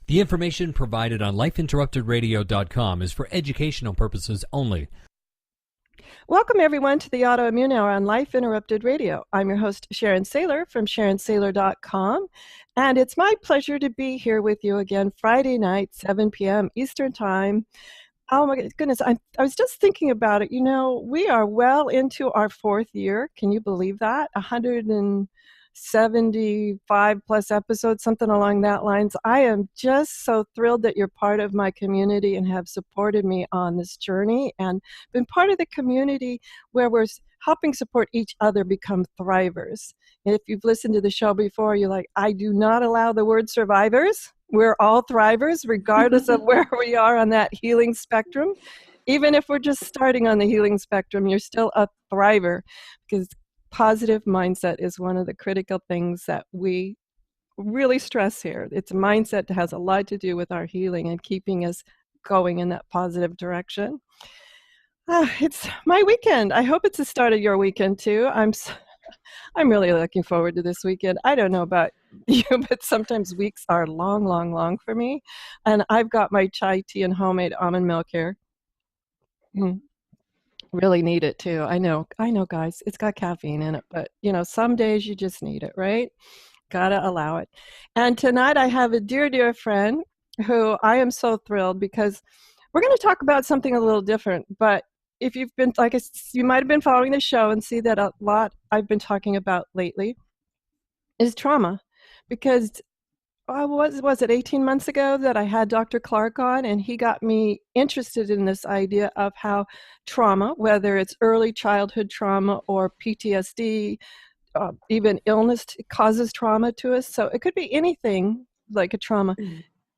The information provided on lifeinterruptedradio.com is for educational purposes only. Welcome, everyone, to the Autoimmune Hour on Life Interrupted Radio. I'm your host, Sharon Saylor from SharonSaylor.com, and it's my pleasure to be here with you again Friday night, 7 p.m. Eastern Time. Oh my goodness, I was just thinking about it. You know, we are well into our fourth year. Can you believe that? 175 plus episodes, something along that lines. I am just so thrilled that you're part of my community and have supported me on this journey and been part of the community where we're helping support each other become thrivers. And if you've listened to the show before, you're like, I do not allow the word survivors. We're all thrivers, regardless of where we are on that healing spectrum. Even if we're just starting on the healing spectrum, you're still a thriver, because positive mindset is one of the critical things that we really stress here. It's a mindset that has a lot to do with our healing and keeping us going in that positive direction. It's my weekend. I hope it's the start of your weekend too. I'm really looking forward to this weekend. I don't know about you, but sometimes weeks are long, long, long for me. And I've got my chai tea and homemade almond milk here. Really need it too. I know, guys. It's got caffeine in it, but you know, some days you just need it, right? Gotta allow it. And tonight I have a dear, dear friend who I am so thrilled because we're going to talk about something a little different, but if you've been, you might have been following the show and see that a lot I've been talking about lately is trauma. Because was it 18 months ago that I had Dr. Clark on, and he got me interested in this idea of how trauma, whether it's early childhood trauma or PTSD, even illness causes trauma to us. So it could be anything like a trauma,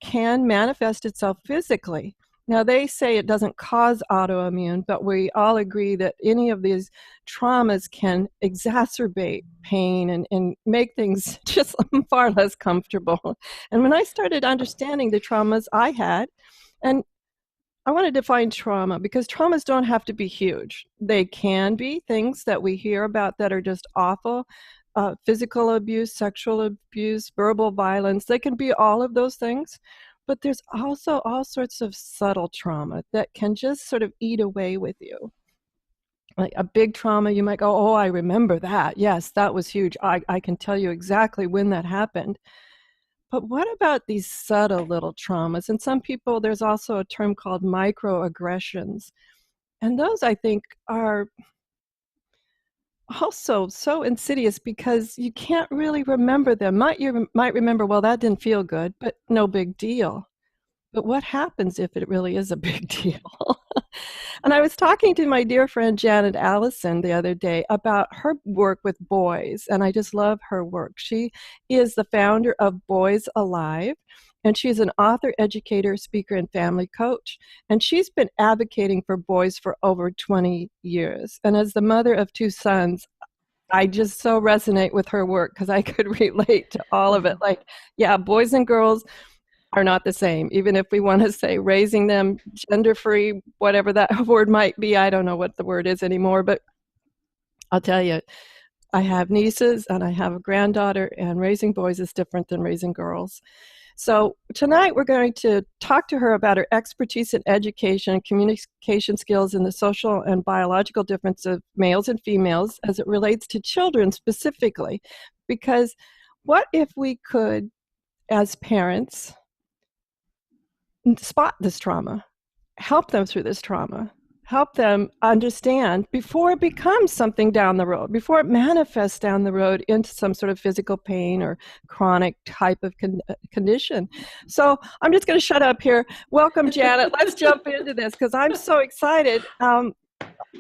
can manifest itself physically. Now, they say it doesn't cause autoimmune, but we all agree that any of these traumas can exacerbate pain and make things just far less comfortable. And when I started understanding the traumas I had, and I want to define trauma because traumas don't have to be huge. They can be things that we hear about that are just awful. Physical abuse, sexual abuse, verbal violence. They can be all of those things. But there's also all sorts of subtle trauma that can just sort of eat away with you. Like a big trauma, you might go, oh, I remember that. Yes, that was huge. I can tell you exactly when that happened. But what about these subtle little traumas? And some people, there's also a term called microaggressions. And those, I think, are also so insidious because you can't really remember them. You might remember, well, that didn't feel good, but no big deal. But what happens if it really is a big deal? And I was talking to my dear friend Janet Allison the other day about her work with boys, and I just love her work. She is the founder of Boys Alive, and she's an author, educator, speaker, and family coach. And she's been advocating for boys for over 20 years. And as the mother of two sons, I just so resonate with her work because I could relate to all of it. Like, yeah, boys and girls are not the same. Even if we want to say raising them gender-free, whatever that word might be, I don't know what the word is anymore, but I'll tell you, I have nieces and I have a granddaughter, and raising boys is different than raising girls. So tonight we're going to talk to her about her expertise in education and communication skills in the social and biological difference of males and females as it relates to children specifically. Because what if we could, as parents, spot this trauma, help them through this trauma, help them understand before it becomes something down the road, before it manifests down the road into some sort of physical pain or chronic type of condition. So I'm just going to shut up here. Welcome, Janet. Let's jump into this because I'm so excited.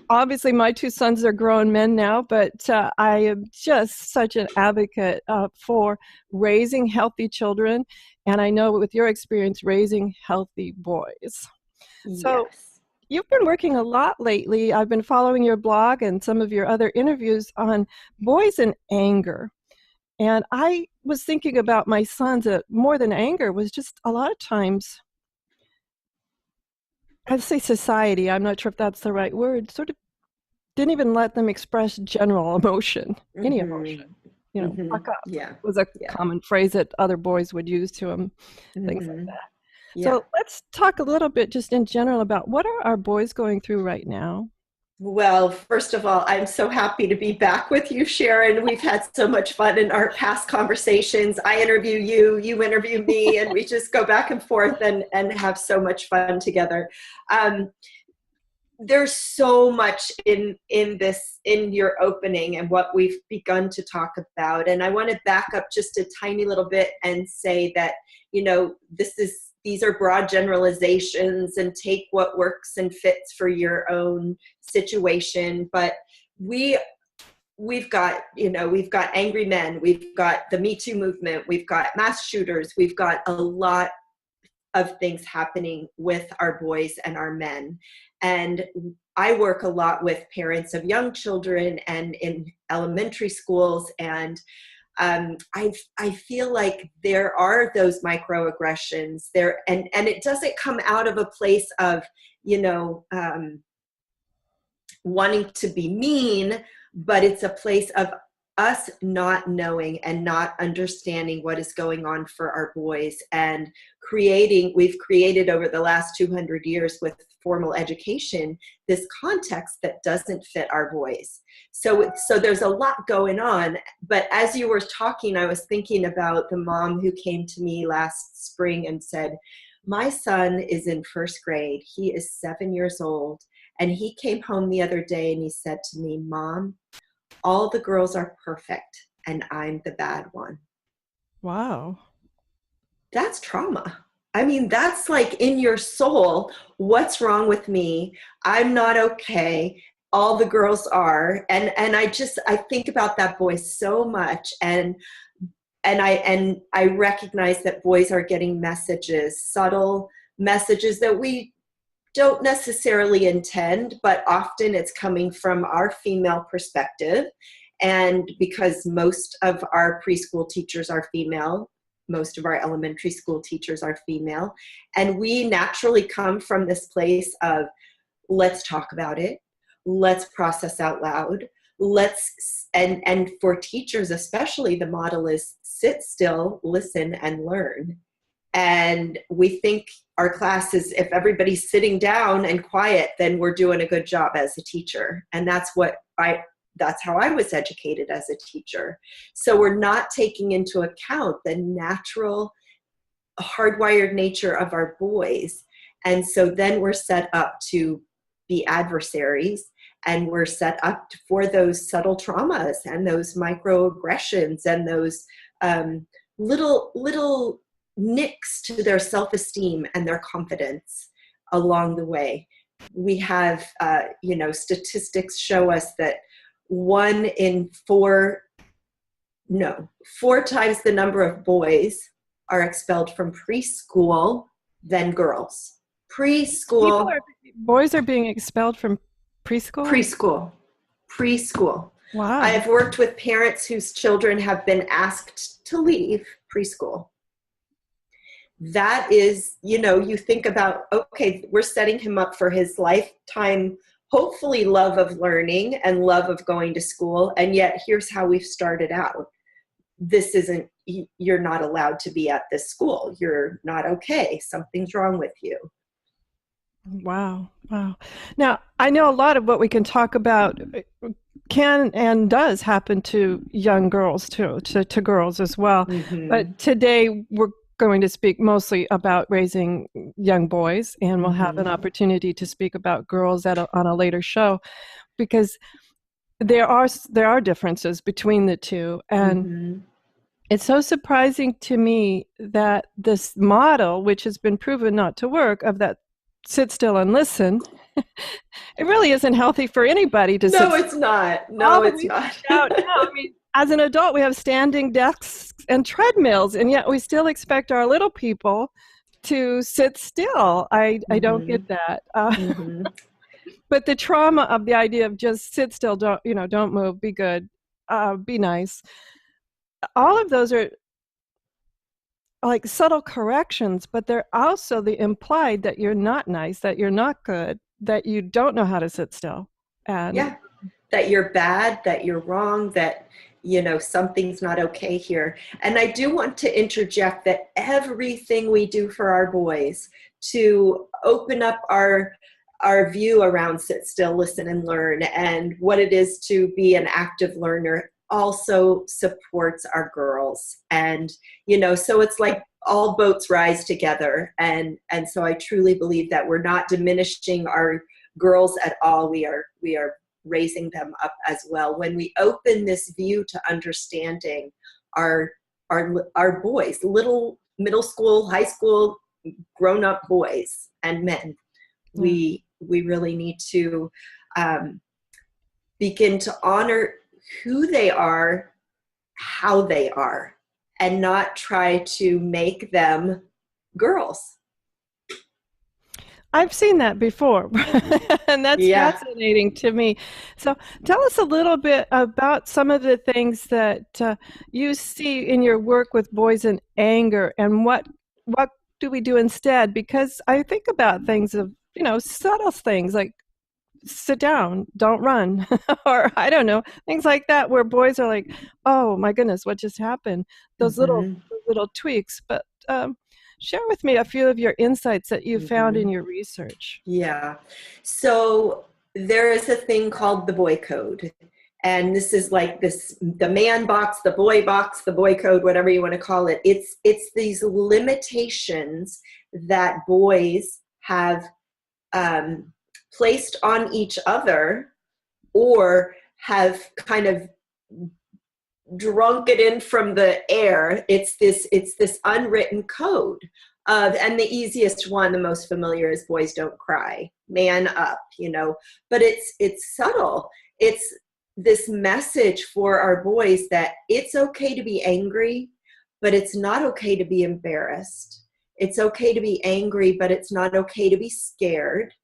Obviously, my two sons are grown men now, but I am just such an advocate for raising healthy children. And I know with your experience, raising healthy boys. So you've been working a lot lately. I've been following your blog and some of your other interviews on boys and anger. And I was thinking about my sons that more than anger was just a lot of times, I'd say society, I'm not sure if that's the right word, sort of didn't even let them express general emotion, any emotion. Buck up Yeah. was a common phrase that other boys would use to him, things like that. Yeah. So let's talk a little bit just in general about what are our boys going through right now? Well, first of all, I'm so happy to be back with you, Sharon. We've had so much fun in our past conversations. I interview you, you interview me, and we just go back and forth and have so much fun together. There's so much in your opening and what we've begun to talk about. And I want to back up just a tiny little bit and say that, these are broad generalizations and take what works and fits for your own situation. But we've got angry men, we've got the Me Too movement, we've got mass shooters, we've got a lot of things happening with our boys and our men. And I work a lot with parents of young children and in elementary schools. And I feel like there are those microaggressions there, and it doesn't come out of a place of, wanting to be mean, but it's a place of us not knowing and not understanding what is going on for our boys, and we've created over the last 200 years with formal education this context that doesn't fit our boys. So there's a lot going on. But as you were talking, I was thinking about the mom who came to me last spring and said, my son is in first grade. He is 7 years old. And he came home the other day and he said to me, Mom, all the girls are perfect and I'm the bad one. Wow. That's trauma. I mean, that's like in your soul, what's wrong with me? I'm not okay. All the girls are. And I think about that boy so much. And I recognize that boys are getting messages, subtle messages that we don't necessarily intend, but often it's coming from our female perspective. And because most of our preschool teachers are female, most of our elementary school teachers are female, and we naturally come from this place of, let's talk about it, let's process out loud, and for teachers especially, the model is sit still, listen, and learn. And we think our class is, if everybody's sitting down and quiet, then we're doing a good job as a teacher. And that's how I was educated as a teacher. So we're not taking into account the natural, hardwired nature of our boys. And so then we're set up to be adversaries, and we're set up for those subtle traumas and those microaggressions and those little nicks to their self-esteem and their confidence along the way. We have, statistics show us that 4 times the number of boys are expelled from preschool than girls. Boys are being expelled from preschool? Preschool. Wow. I have worked with parents whose children have been asked to leave preschool. That is, you think about, okay, we're setting him up for his lifetime, hopefully love of learning and love of going to school. And yet here's how we've started out. You're not allowed to be at this school. You're not okay. Something's wrong with you. Wow. Now, I know a lot of what we can talk about can and does happen to young girls too, to girls as well. Mm-hmm. But today we're going to speak mostly about raising young boys, and we'll have an opportunity to speak about girls on a later show, because there are differences between the two. And it's so surprising to me that this model, which has been proven not to work, of that sit still and listen, it really isn't healthy for anybody to sit. It's not. No, it's not. I mean, as an adult, we have standing desks and treadmills, and yet we still expect our little people to sit still. I don't get that. But the trauma of the idea of just sit still, don't move, be good, be nice. All of those are like subtle corrections, but they're also the implied that you're not nice, that you're not good, that you don't know how to sit still. And that you're bad, that you're wrong, that, you know, something's not okay here. And I do want to interject that everything we do for our boys to open up our view around sit still, listen, and learn, and what it is to be an active learner also supports our girls. And, you know, so it's like all boats rise together. And so I truly believe that we're not diminishing our girls at all. We are raising them up as well. When we open this view to understanding our boys, little middle school, high school, grown-up boys and men, we really need to begin to honor who they are, how they are, and not try to make them girls. I've seen that before, and that's fascinating to me. So tell us a little bit about some of the things that you see in your work with boys in anger, and what do we do instead? Because I think about things of, you know, subtle things like sit down, don't run, or I don't know, things like that, where boys are like, oh my goodness, what just happened? Those little tweaks. But share with me a few of your insights that you found in your research. Yeah. So there is a thing called the boy code. And this is like the man box, the boy code, whatever you want to call it. It's these limitations that boys have placed on each other, or have kind of drunk it in from the air. It's this unwritten code of, and the easiest one, the most familiar, is boys don't cry, man up, you know. But it's subtle. It's this message for our boys that it's okay to be angry, but it's not okay to be embarrassed. It's okay to be angry, but it's not okay to be scared.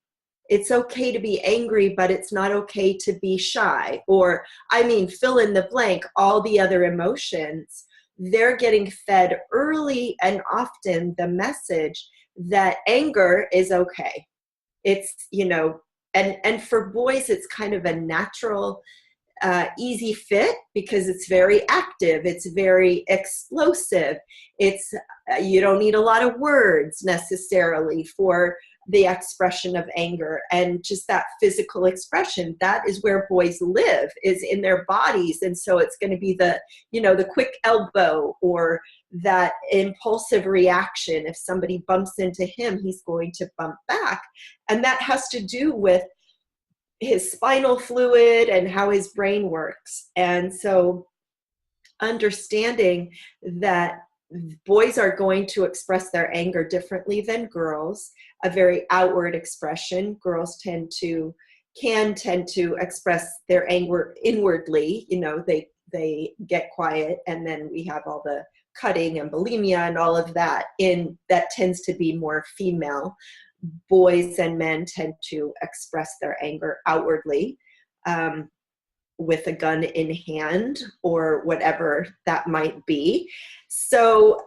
It's okay to be angry, but it's not okay to be shy. Or, I mean, fill in the blank, all the other emotions. They're getting fed early and often the message that anger is okay. It's, you know, and for boys, it's kind of a natural, easy fit, because it's very active. It's very explosive. It's, you don't need a lot of words necessarily for the expression of anger, and just that physical expression. That is where boys live, is in their bodies. And so it's going to be the, you know, the quick elbow, or that impulsive reaction. If somebody bumps into him, he's going to bump back. And that has to do with his spinal fluid and how his brain works. And so understanding that boys are going to express their anger differently than girls, a very outward expression. Girls can tend to express their anger inwardly. You know, they get quiet, and then we have all the cutting and bulimia and all of that that tends to be more female. Boys and men tend to express their anger outwardly, with a gun in hand or whatever that might be. So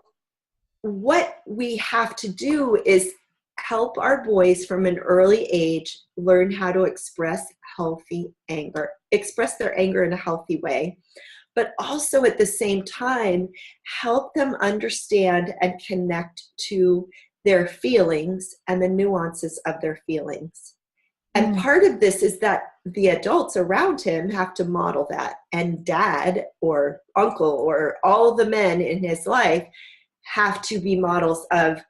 what we have to do is help our boys from an early age learn how to express healthy anger, express their anger in a healthy way, but also at the same time help them understand and connect to their feelings and the nuances of their feelings. And part of this is that the adults around him have to model that, and dad or uncle or all the men in his life have to be models of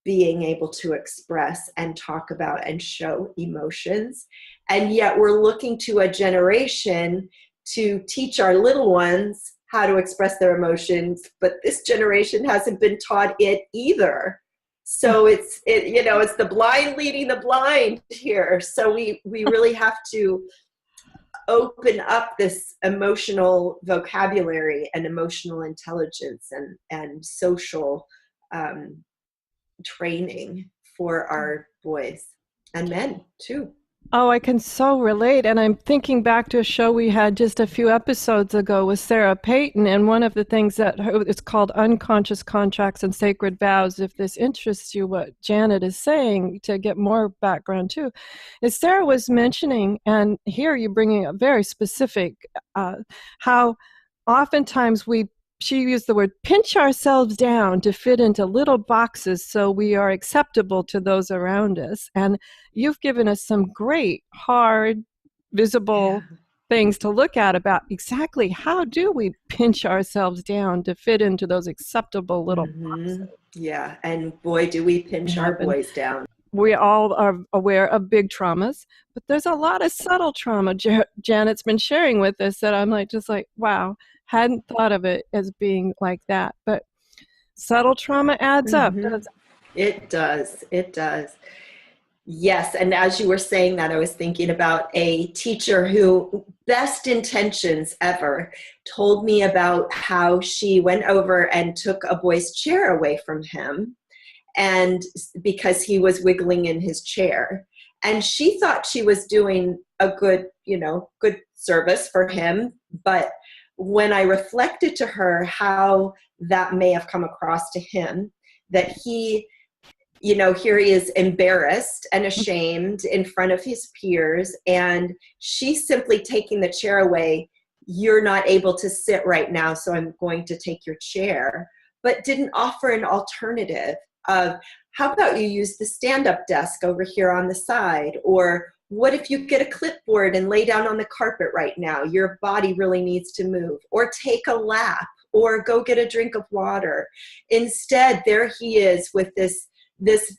being able to express and talk about and show emotions. And yet we're looking to a generation to teach our little ones how to express their emotions, but this generation hasn't been taught it either. So it's the blind leading the blind here. So we really have to open up this emotional vocabulary and emotional intelligence and social training for our boys and men too. Oh, I can so relate. And I'm thinking back to a show we had just a few episodes ago with Sarah Payton. And one of the things that it's called Unconscious Contracts and Sacred Vows. If this interests you, what Janet is saying, to get more background too, is Sarah was mentioning, and here you're bringing a very specific, how oftentimes she used the word pinch ourselves down to fit into little boxes so we are acceptable to those around us. And you've given us some great, hard, visible things to look at about exactly how do we pinch ourselves down to fit into those acceptable little boxes. Yeah, and boy, do we pinch our boys down. We all are aware of big traumas, but there's a lot of subtle trauma Janet's been sharing with us that I'm just like, wow, hadn't thought of it as being like that. But subtle trauma adds up, doesn't it? It does. It does. Yes, and as you were saying that, I was thinking about a teacher who, best intentions ever, told me about how she went over and took a boy's chair away from him, and because he was wiggling in his chair. And she thought she was doing a good service for him. But when I reflected to her how that may have come across to him, that he, here he is embarrassed and ashamed in front of his peers, and she's simply taking the chair away. You're not able to sit right now, so I'm going to take your chair, but didn't offer an alternative of, how about you use the stand-up desk over here on the side? Or what if you get a clipboard and lay down on the carpet right now? Your body really needs to move. Or take a lap, or go get a drink of water. Instead, there he is with this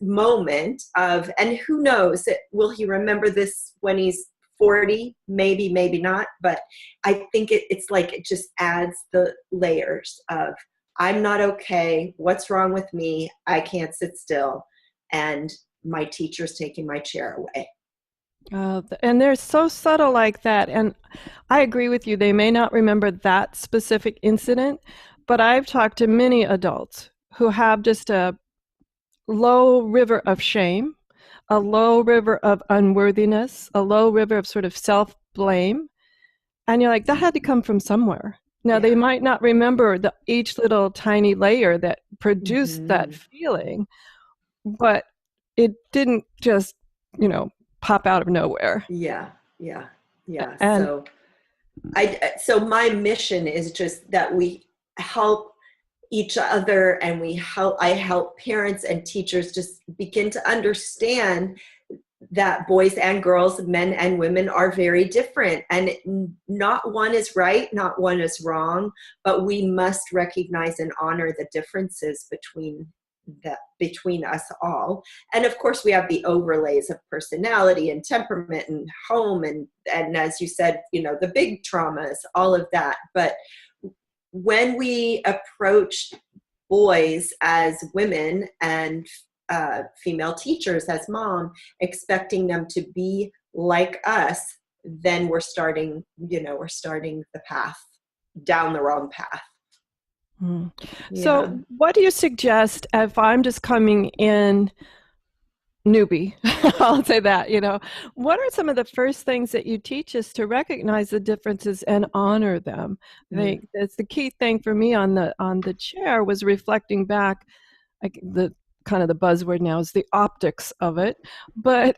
moment of, and who knows, will he remember this when he's 40? Maybe, maybe not. But I think it's like it just adds the layers of, I'm not okay. What's wrong with me? I can't sit still. And my teacher's taking my chair away. And they're so subtle like that. And I agree with you. They may not remember that specific incident, but I've talked to many adults who have just a low river of shame, a low river of unworthiness, a low river of sort of self-blame. And you're like, that had to come from somewhere. Now, they might not remember each little tiny layer that produced that feeling, but it didn't just, pop out of nowhere. Yeah. And So my mission is just that we help each other, and I help parents and teachers just begin to understand that boys and girls, men and women, are very different, and not one is right, not one is wrong, but we must recognize and honor the differences between us all. And of course, we have the overlays of personality and temperament and home, and as you said, the big traumas, all of that. But when we approach boys as women and female teachers as mom, expecting them to be like us, then we're starting the path down the wrong path. So what do you suggest if I'm just coming in newbie? I'll say that, what are some of the first things that you teach us to recognize the differences and honor them? I think that's the key thing for me on the chair, was reflecting back, like the kind of the buzzword now is the optics of it, but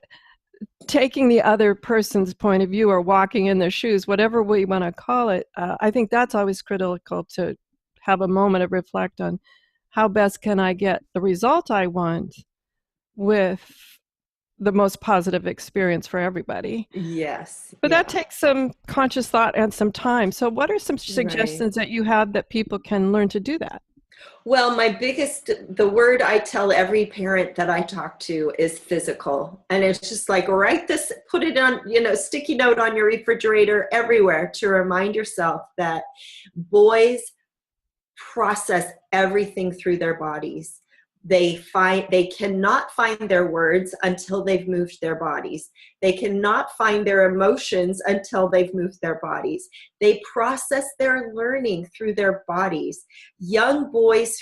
taking the other person's point of view or walking in their shoes, whatever we want to call it. I think that's always critical, to have a moment of reflect on how best can I get the result I want with the most positive experience for everybody. Yes. But that takes some conscious thought and some time. So what are some suggestions that you have that people can learn to do that? Well, the word I tell every parent that I talk to is physical. And it's just like, put it on, sticky note on your refrigerator, everywhere, to remind yourself that boys process everything through their bodies. They cannot find their words until they've moved their bodies. They cannot find their emotions until they've moved their bodies. They process their learning through their bodies. Young boys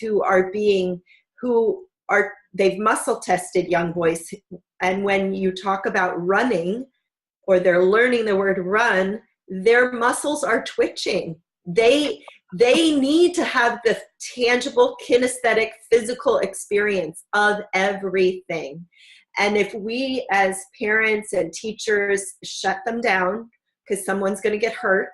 they've muscle tested young boys. And when you talk about running, or they're learning the word run, their muscles are twitching. They need to have the tangible, kinesthetic, physical experience of everything. And if we as parents and teachers shut them down because someone's going to get hurt,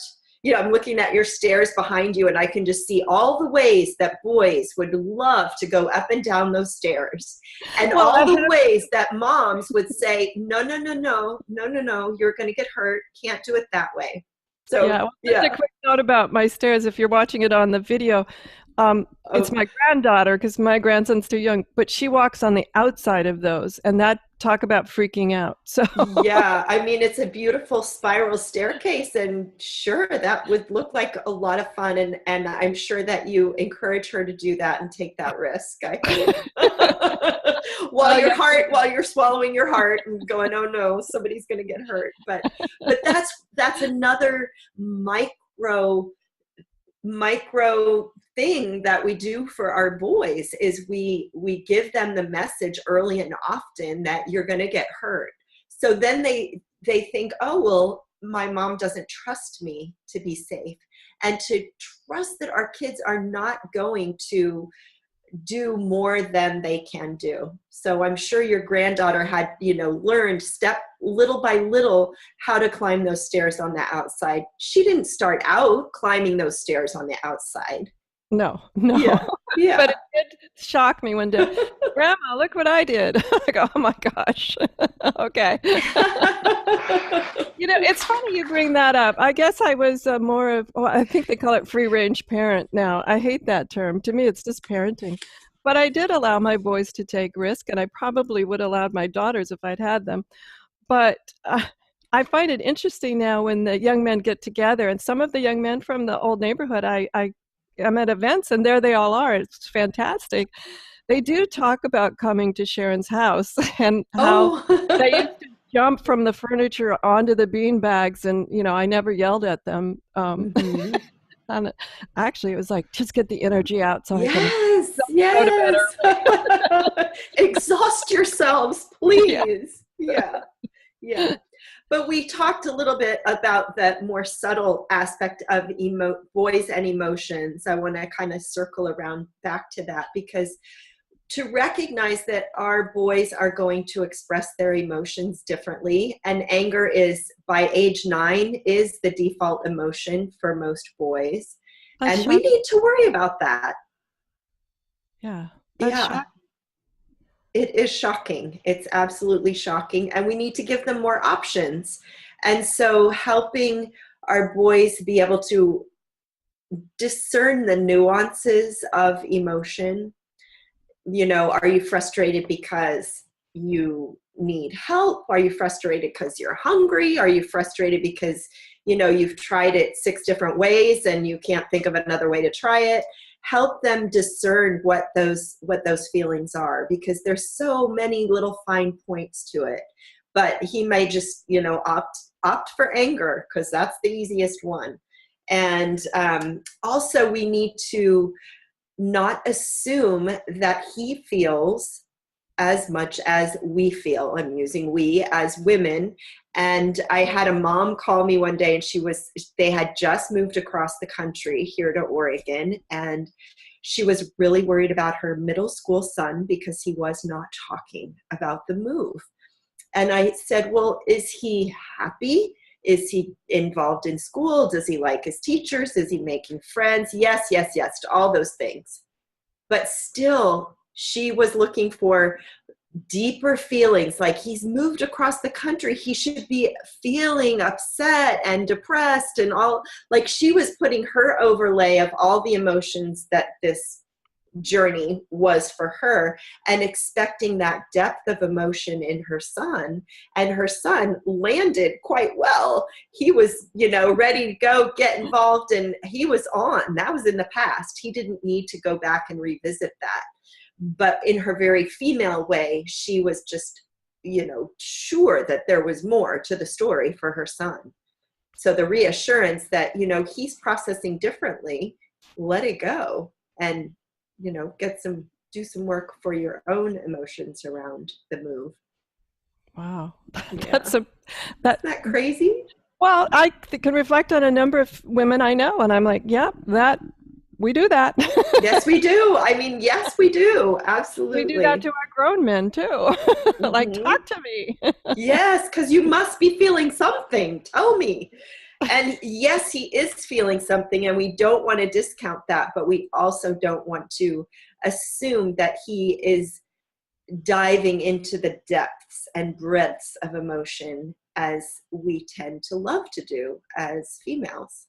I'm looking at your stairs behind you and I can just see all the ways that boys would love to go up and down those stairs, and all the ways that moms would say, no, you're going to get hurt. Can't do it that way. So just a quick note about my stairs. If you're watching it on the video, it's my granddaughter, because my grandson's too young, but she walks on the outside of those, and that, talk about freaking out. So yeah, I mean, it's a beautiful spiral staircase, and sure, that would look like a lot of fun, and I'm sure that you encourage her to do that and take that risk. While you're swallowing your heart and going, oh no, somebody's going to get hurt. But that's another micro thing that we do for our boys, is we give them the message early and often that you're going to get hurt. So then they think, oh, well, my mom doesn't trust me to be safe. And to trust that our kids are not going to do more than they can do. So I'm sure your granddaughter had, learned little by little how to climb those stairs on the outside. She didn't start out climbing those stairs on the outside. No. Yeah. But it did shock me one day. Grandma, look what I did. I go, oh my gosh. Okay. It's funny you bring that up. I guess I was more of, I think they call it free range parent now. I hate that term. To me, it's just parenting. But I did allow my boys to take risk, and I probably would have allowed my daughters if I'd had them. But I find it interesting now when the young men get together, and some of the young men from the old neighborhood, I'm at events, and there they all are. It's fantastic. They do talk about coming to Sharon's house and how they used to jump from the furniture onto the bean bags, and I never yelled at them. And actually, it was like, just get the energy out so I can go to bed early. Exhaust yourselves, please. Yeah. But we talked a little bit about the more subtle aspect of boys and emotions. I want to kind of circle around back to that, because to recognize that our boys are going to express their emotions differently, and anger is, by age 9, is the default emotion for most boys. And we need to worry about that. Yeah. Yeah. It is shocking. It's absolutely shocking. And we need to give them more options. And so helping our boys be able to discern the nuances of emotion. Are you frustrated because you need help? Are you frustrated because you're hungry? Are you frustrated because, you've tried it 6 different ways and you can't think of another way to try it? Help them discern what those feelings are, because there's so many little fine points to it. But he may just, opt for anger because that's the easiest one. And also we need to not assume that he feels as much as we feel. I'm using we as women. And I had a mom call me one day, and they had just moved across the country here to Oregon, and she was really worried about her middle school son because he was not talking about the move. And I said, well, is he happy? Is he involved in school? Does he like his teachers? Is he making friends? Yes, to all those things. But still, she was looking for deeper feelings, like he's moved across the country. He should be feeling upset and depressed and all. Like, she was putting her overlay of all the emotions that this journey was for her, and expecting that depth of emotion in her son. And her son landed quite well. He was, ready to go get involved, and he was on. That was in the past. He didn't need to go back and revisit that. But in her very female way, she was just, sure that there was more to the story for her son. So the reassurance that, he's processing differently, let it go, and, do some work for your own emotions around the move. Wow. Yeah. That's Isn't that crazy? well, I can reflect on a number of women I know, and I'm like, yep, we do that. Yes, we do. I mean, yes, we do. We do that to Absolutely. our grown men too. Like, Hmm. talk to me. Yes, because you must be feeling something. Tell me. And yes, he is feeling something, and we don't want to discount that, but we also don't want to assume that he is diving into the depths and breadths of emotion as we tend to love to do as females.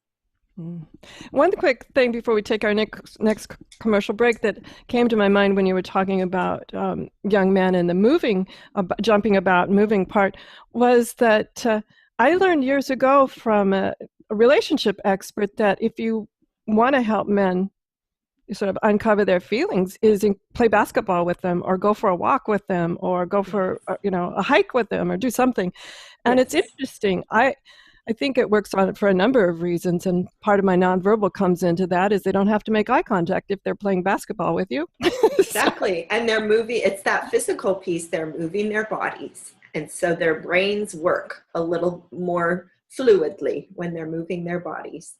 One quick thing before we take our next commercial break that came to my mind when you were talking about young men and the jumping about, moving part, was that I learned years ago from a relationship expert that if you want to help men sort of uncover their feelings, is play basketball with them, or go for a walk with them, or go for a hike with them, or do something. And Yes. it's interesting. I think it works on it for a number of reasons, and part of my nonverbal comes into that is they don't have to make eye contact if they're playing basketball with you. Exactly. And they're moving, it's that physical piece, they're moving their bodies. And so their brains work a little more fluidly when they're moving their bodies.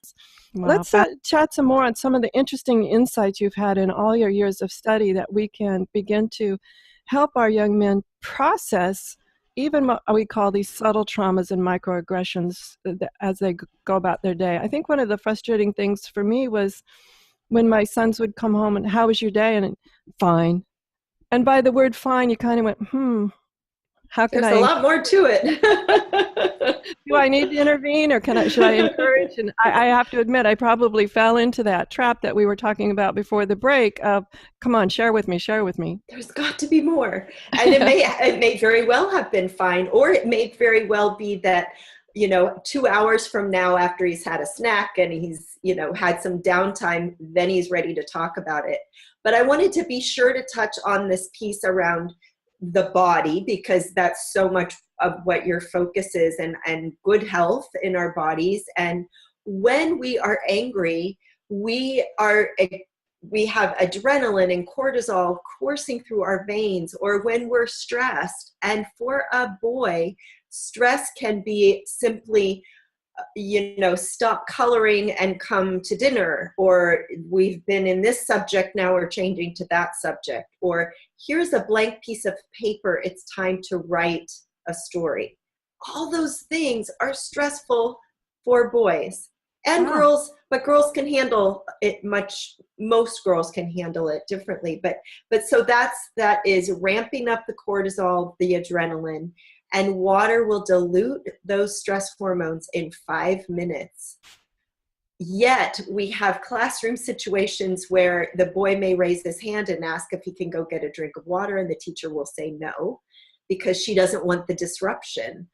Wow. Let's chat some more on some of the interesting insights you've had in all your years of study that we can begin to help our young men process even what we call these subtle traumas and microaggressions as they go about their day. I think one of the frustrating things for me was when my sons would come home and, how was your day? And fine. And by the word fine, you kind of went, how can There's a lot more to it. do I need to intervene, or should I encourage? And I have to admit, I probably fell into that trap that we were talking about before the break of, come on, share with me. There's got to be more. And it may very well have been fine, or it may very well be that, 2 hours from now, after he's had a snack and he's, had some downtime, then he's ready to talk about it. But I wanted to be sure to touch on this piece around the body, because that's so much of what your focus is, and good health in our bodies. And when we are angry, we have adrenaline and cortisol coursing through our veins, or when we're stressed. And for a boy, stress can be simply stop coloring and come to dinner, or we've been in this subject, now we're changing to that subject, or here's a blank piece of paper, it's time to write a story. All those things are stressful for boys and girls, but girls can handle it most girls can handle it differently, but so that is ramping up the cortisol, the adrenaline. And water will dilute those stress hormones in 5 minutes. Yet we have classroom situations where the boy may raise his hand and ask if he can go get a drink of water, and the teacher will say no, because she doesn't want the disruption.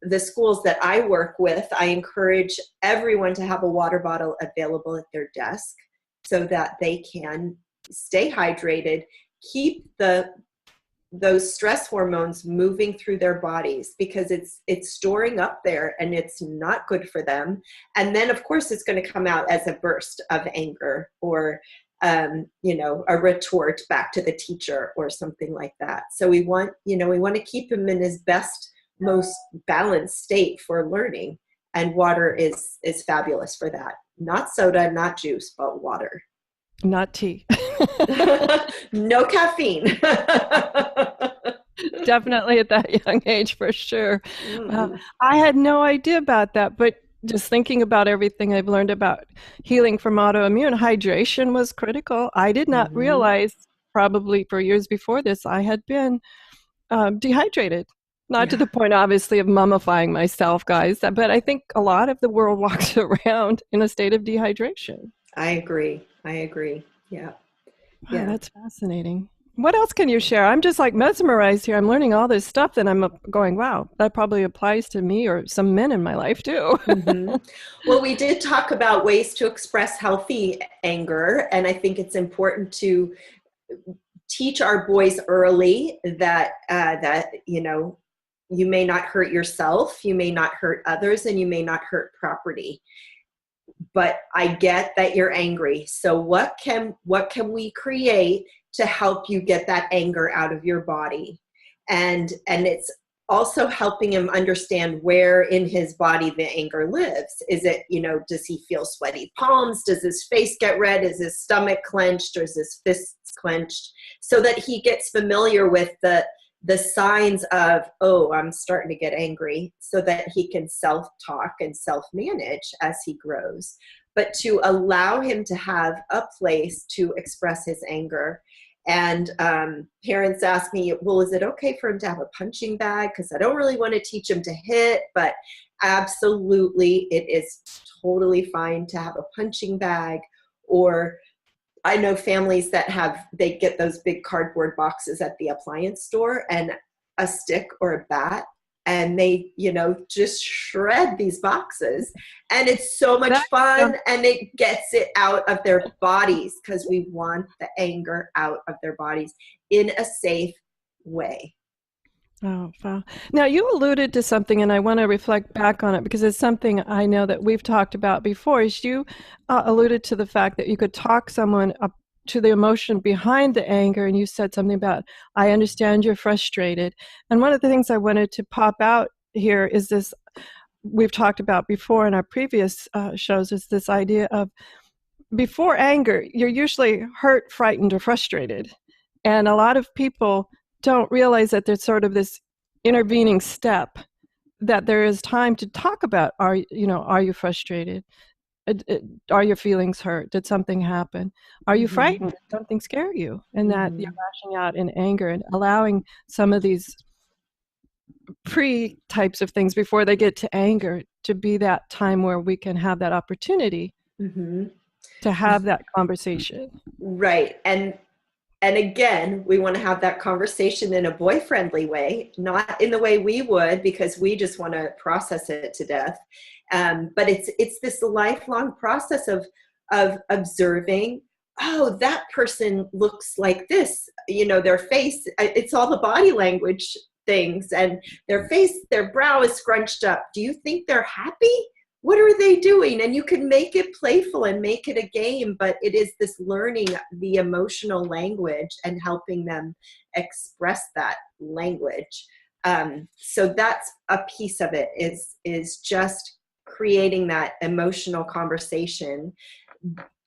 The schools that I work with, I encourage everyone to have a water bottle available at their desk so that they can stay hydrated, keep those stress hormones moving through their bodies, because it's storing up there and it's not good for them. And then of course it's going to come out as a burst of anger, or a retort back to the teacher or something like that. So we want to keep him in his best, most balanced state for learning, and water is fabulous for that. Not soda, not juice, but water. Not tea. No caffeine. Definitely at that young age, for sure. I had no idea about that, but just thinking about everything I've learned about healing from autoimmune, hydration was critical. I did not realize, probably for years before this, I had been dehydrated. Not to the point, obviously, of mummifying myself, guys, but I think a lot of the world walks around in a state of dehydration. I agree. Yeah. Wow, that's fascinating. What else can you share? I'm just like mesmerized here. I'm learning all this stuff that I'm going, wow, that probably applies to me or some men in my life too. Well, we did talk about ways to express healthy anger. And I think it's important to teach our boys early that you may not hurt yourself, you may not hurt others, and you may not hurt property. But I get that you're angry. So what can we create to help you get that anger out of your body? And it's also helping him understand where in his body the anger lives. Is it, does he feel sweaty palms? Does his face get red? Is his stomach clenched, or is his fists clenched? So that he gets familiar with the signs of, oh, I'm starting to get angry, so that he can self-talk and self-manage as he grows. But to allow him to have a place to express his anger. And parents ask me, well, is it okay for him to have a punching bag? Because I don't really want to teach him to hit, but absolutely, it is totally fine to have a punching bag. Or I know families that they get those big cardboard boxes at the appliance store and a stick or a bat, and they, just shred these boxes. And it's so much fun, and it gets it out of their bodies, because we want the anger out of their bodies in a safe way. Oh, wow. Now, you alluded to something, and I want to reflect back on it, because it's something I know that we've talked about before. Is you alluded to the fact that you could talk someone up to the emotion behind the anger, and you said something about, I understand you're frustrated. And one of the things I wanted to pop out here is this, we've talked about before in our previous shows, is this idea of, before anger, you're usually hurt, frightened, or frustrated. And a lot of people don't realize that there's sort of this intervening step, that there is time to talk about, are you frustrated? Are your feelings hurt? Did something happen? Are you frightened? Did something scare you? And that you're lashing out in anger, and allowing some of these types of things before they get to anger to be that time where we can have that opportunity to have that conversation. Right. And again, we want to have that conversation in a boy-friendly way, not in the way we would, because we just want to process it to death. But it's this lifelong process of observing, oh, that person looks like this, their face, it's all the body language things, and their face, their brow is scrunched up. Do you think they're happy? What are they doing? And you can make it playful and make it a game, but it is this learning the emotional language and helping them express that language. So that's a piece of it, is just creating that emotional conversation.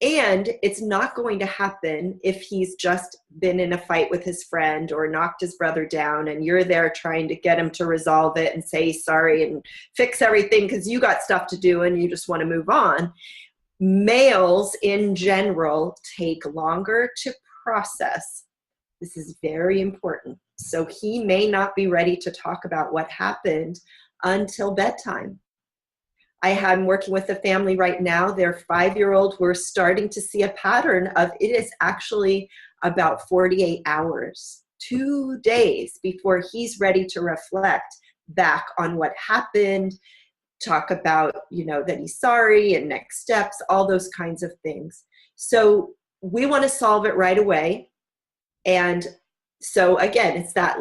And it's not going to happen if he's just been in a fight with his friend or knocked his brother down, and you're there trying to get him to resolve it and say sorry and fix everything because you got stuff to do and you just want to move on. Males in general take longer to process. This is very important. So he may not be ready to talk about what happened until bedtime. I'm working with a family right now, their 5-year-old, we're starting to see a pattern of, it is actually about 48 hours, 2 days before he's ready to reflect back on what happened, talk about, that he's sorry and next steps, all those kinds of things. So we want to solve it right away. And so again, it's that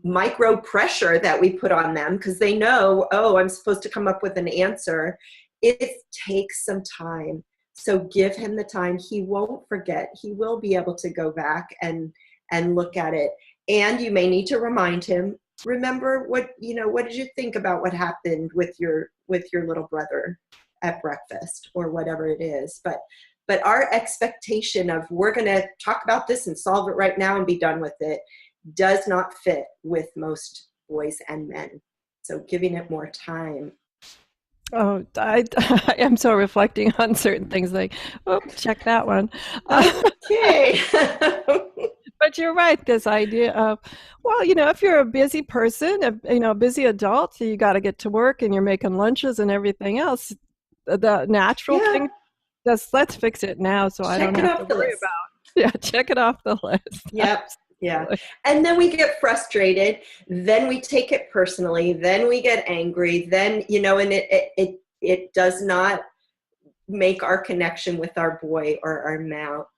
micro pressure that we put on them, because they know, oh, I'm supposed to come up with an answer. It takes some time. So give him the time. He won't forget. He will be able to go back and look at it. And you may need to remind him, remember what did you think about what happened with your little brother at breakfast, or whatever it is. But our expectation of, we're going to talk about this and solve it right now and be done with it, does not fit with most boys and men. So giving it more time. Oh, I am so reflecting on certain things, like, oh, check that one. Okay. But you're right, this idea of, well, if you're a busy person, a busy adult, you got to get to work and you're making lunches and everything else, the natural thing, let's fix it now, so I don't have to worry about. Check it off the list. Yep. Yeah. And then we get frustrated, then we take it personally, then we get angry, then, and it does not make our connection with our boy or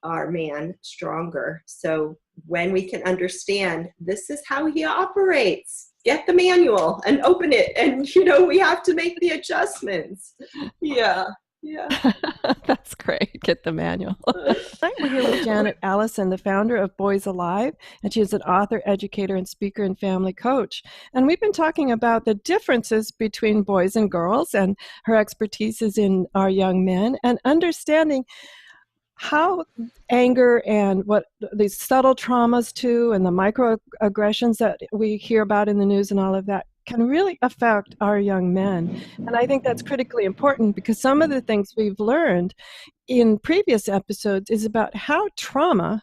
our man stronger. So when we can understand, this is how he operates, get the manual and open it, and we have to make the adjustments. Yeah. Yeah. That's great. Get the manual. Tonight we're here with Janet Allison, the founder of Boys Alive, and she is an author, educator, and speaker and family coach. And we've been talking about the differences between boys and girls, and her expertise is in our young men, and understanding how anger and what these subtle traumas too, and the microaggressions that we hear about in the news and all of that can really affect our young men. And I think that's critically important because some of the things we've learned in previous episodes is about how trauma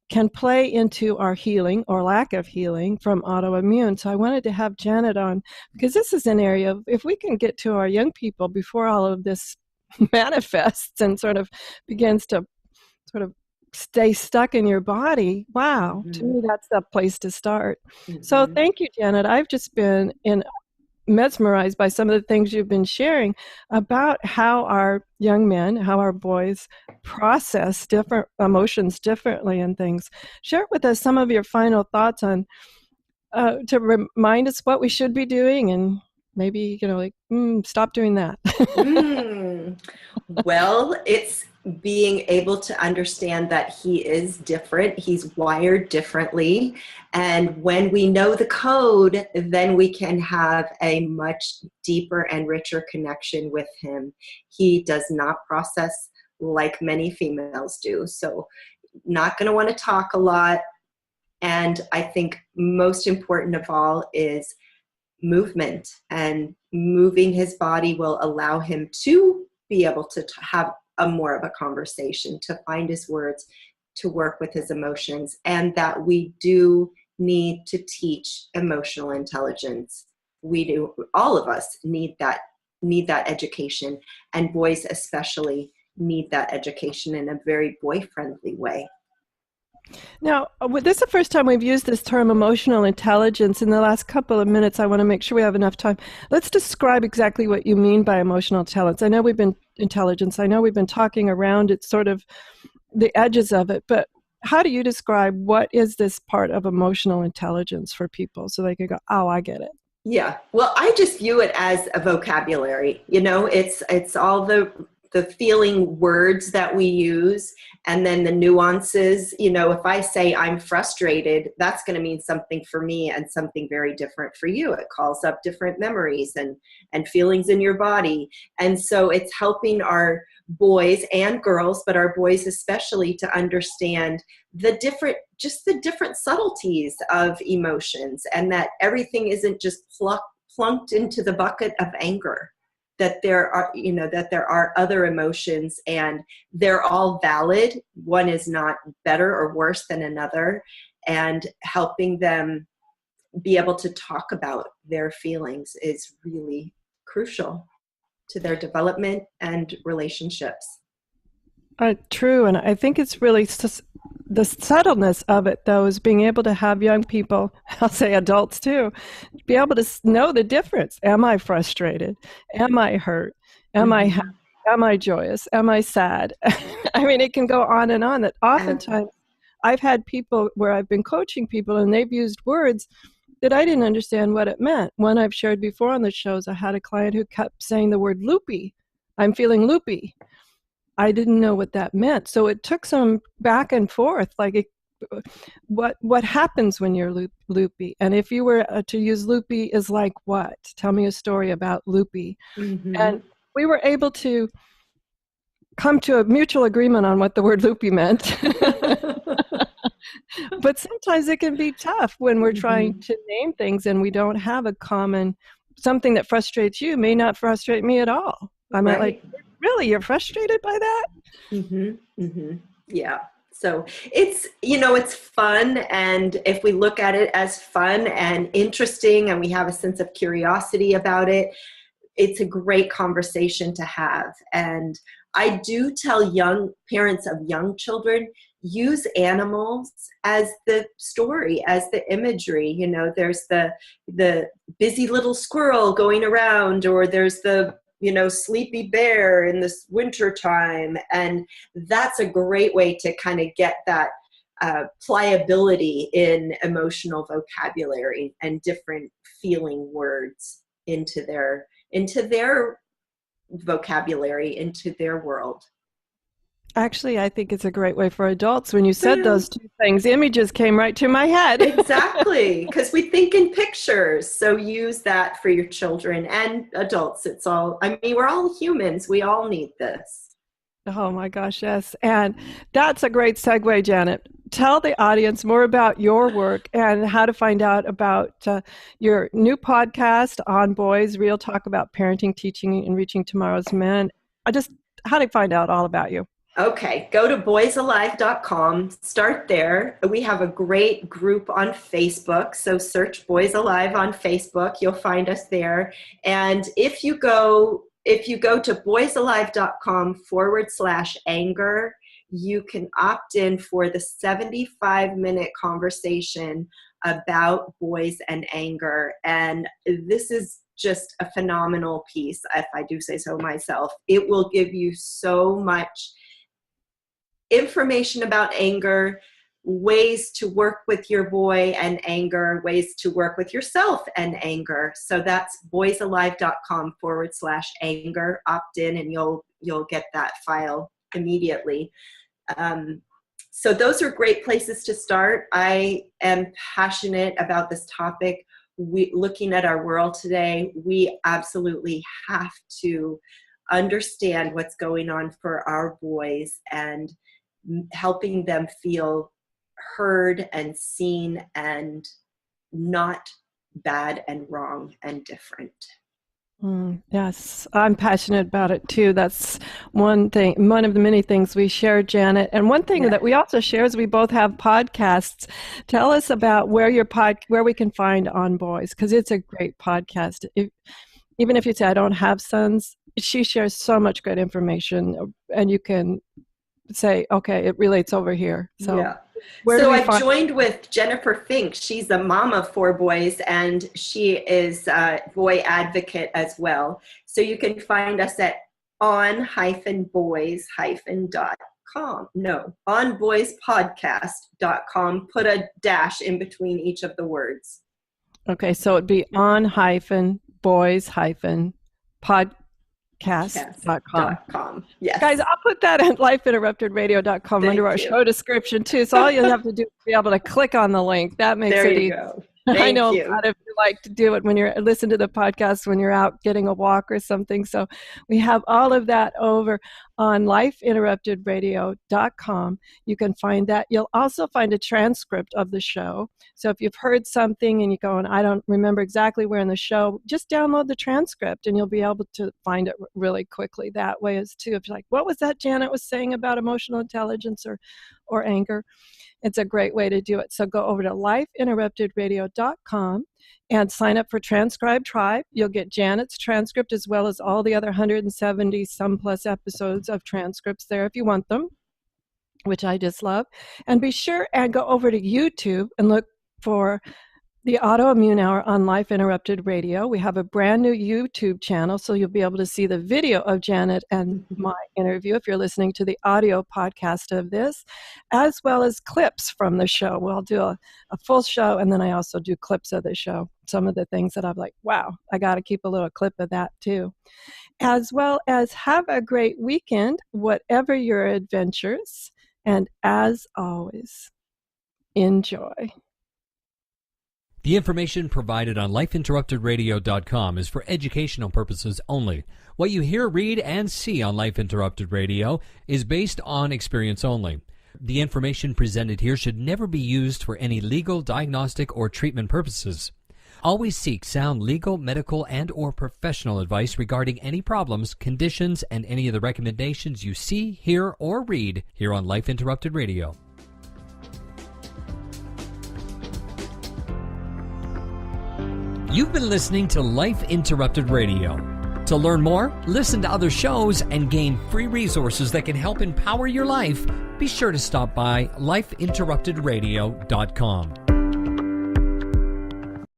can play into our healing or lack of healing from autoimmune. So I wanted to have Janet on because this is an area of, if we can get to our young people before all of this manifests and sort of begins to sort of stay stuck in your body, wow, to me that's the place to start. So thank you, Janet. I've just been mesmerized by some of the things you've been sharing about how our young men, how our boys process different emotions differently and things. Share with us some of your final thoughts on to remind us what we should be doing and maybe, stop doing that. Well, it's being able to understand that he is different. He's wired differently. And when we know the code, then we can have a much deeper and richer connection with him. He does not process like many females do. So not going to want to talk a lot. And I think most important of all is movement, and moving his body will allow him to be able to have a more of a conversation, to find his words, to work with his emotions, and that we do need to teach emotional intelligence. We do, all of us need that education, and boys especially need that education in a very boy-friendly way. Now, this is the first time we've used this term emotional intelligence. In the last couple of minutes, I want to make sure we have enough time. Let's describe exactly what you mean by emotional intelligence. I know we've been talking around it, sort of the edges of it, but how do you describe what is this part of emotional intelligence for people so they can go, oh, I get it? Yeah, well, I just view it as a vocabulary. It's all the feeling words that we use, and then the nuances. If I say I'm frustrated, that's going to mean something for me and something very different for you. It calls up different memories and feelings in your body. And so it's helping our boys and girls, but our boys especially, to understand the different subtleties of emotions, and that everything isn't just plunked into the bucket of anger. That there are other emotions, and they're all valid. One is not better or worse than another, and helping them be able to talk about their feelings is really crucial to their development and relationships. True, and I think it's really the subtleness of it, though, is being able to have young people, I'll say adults too, be able to know the difference. Am I frustrated? Am I hurt? Am I happy? Am I joyous? Am I sad? I mean, it can go on and on. That oftentimes I've had people where I've been coaching people and they've used words that I didn't understand what it meant. One I've shared before on the shows, I had a client who kept saying the word loopy. I'm feeling loopy. I didn't know what that meant. So it took some back and forth, what happens when you're loopy? And if you were to use loopy is like what? Tell me a story about loopy. And we were able to come to a mutual agreement on what the word loopy meant. But sometimes it can be tough when we're trying to name things and we don't have a common, something that frustrates you may not frustrate me at all. I might like, really, you're frustrated by that? Yeah. So it's fun. And if we look at it as fun and interesting, and we have a sense of curiosity about it, it's a great conversation to have. And I do tell young parents of young children, use animals as the story, as the imagery. There's the busy little squirrel going around, or there's the sleepy bear in this winter time. And that's a great way to kind of get that pliability in emotional vocabulary and different feeling words into their vocabulary into their world. Actually, I think it's a great way for adults. When you said those two things, images came right to my head. Exactly, because we think in pictures. So use that for your children and adults. We're all humans. We all need this. Oh my gosh, yes. And that's a great segue, Janet. Tell the audience more about your work and how to find out about your new podcast on boys, Real Talk About Parenting, Teaching, and Reaching Tomorrow's Men. How to find out all about you. Okay, go to boysalive.com, start there. We have a great group on Facebook, so search Boys Alive on Facebook, you'll find us there. And if you go to boysalive.com/anger, you can opt in for the 75-minute conversation about boys and anger. And this is just a phenomenal piece, if I do say so myself. It will give you so much information about anger, ways to work with your boy and anger, ways to work with yourself and anger. So that's boysalive.com/anger. Opt in and you'll get that file immediately. So those are great places to start. I am passionate about this topic. Looking at our world today, we absolutely have to understand what's going on for our boys and helping them feel heard and seen and not bad and wrong and different. Yes, I'm passionate about it too. That's one of the many things we share, Janet. And one thing that we also share is we both have podcasts. Tell us about where we can find On Boys, because it's a great podcast. Even if you say, I don't have sons, she shares so much good information, and you can say, okay, it relates over here. So yeah. I joined with Jennifer Fink. She's a mom of 4 boys, and she is a boy advocate as well. So you can find us at on-boys-.com. No, onboyspodcast.com. Put a dash in between each of the words. Okay, so it'd be on-boys-podcast.com. Yes. Guys, I'll put that at lifeinterruptedradio.com under our show description too. So all you have to do is be able to click on the link. That makes it easy. Go. I know a lot of you like to do it when you're listen to the podcast when you're out getting a walk or something. So we have all of that over on lifeinterruptedradio.com. You can find that. You'll also find a transcript of the show. So if you've heard something and you go, and I don't remember exactly where in the show, just download the transcript and you'll be able to find it really quickly that way as too. If you're like, what was that Janet was saying about emotional intelligence or anger? It's a great way to do it. So go over to lifeinterruptedradio.com and sign up for Transcribe Tribe. You'll get Janet's transcript as well as all the other 170 some plus episodes of transcripts there if you want them, which I just love. And be sure and go over to YouTube and look for the Autoimmune Hour on Life Interrupted Radio. We have a brand new YouTube channel, so you'll be able to see the video of Janet and my interview if you're listening to the audio podcast of this, as well as clips from the show. We'll do a full show, and then I also do clips of the show. Some of the things that I'm like, wow, I got to keep a little clip of that too. As well as have a great weekend, whatever your adventures, and as always, enjoy. The information provided on lifeinterruptedradio.com is for educational purposes only. What you hear, read, and see on Life Interrupted Radio is based on experience only. The information presented here should never be used for any legal, diagnostic, or treatment purposes. Always seek sound legal, medical, and/or professional advice regarding any problems, conditions, and any of the recommendations you see, hear, or read here on Life Interrupted Radio. You've been listening to Life Interrupted Radio. To learn more, listen to other shows, and gain free resources that can help empower your life, be sure to stop by lifeinterruptedradio.com.